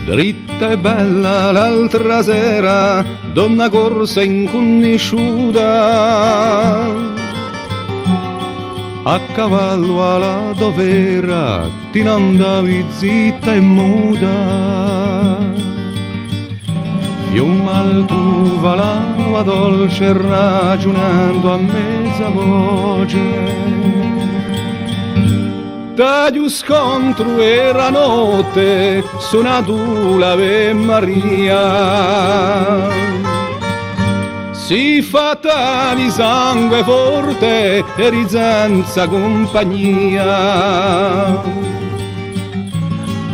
Dritta e bella l'altra sera, donna corsa inconosciuta, a cavallo alla dovera, ti andavi zitta e muta. Fiume altuva l'acqua dolce ragionando a mezza voce. Taglio scontro era notte, suonato l'Ave Maria. Si fatta di sangue forte e di senza compagnia.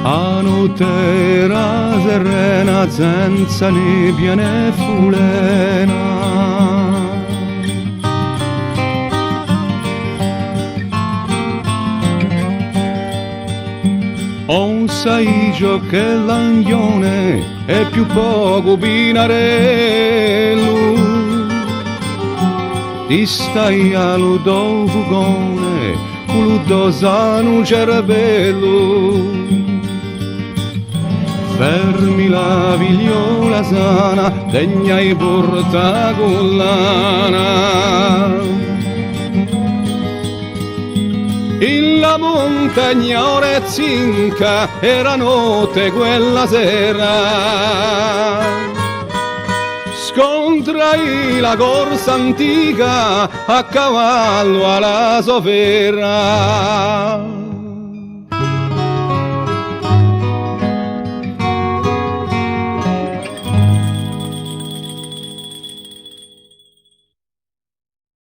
A notte era serena senza nebbia né fulena. O sai già che l'aglione è più poco pinarello, ti stai allo do fugone, culo dosano cervello. Fermi la vigliola sana, degna e porta collana. In la montagna Orezzinca era notte quella sera. Scontrai la corsa antica a cavallo alla sofera.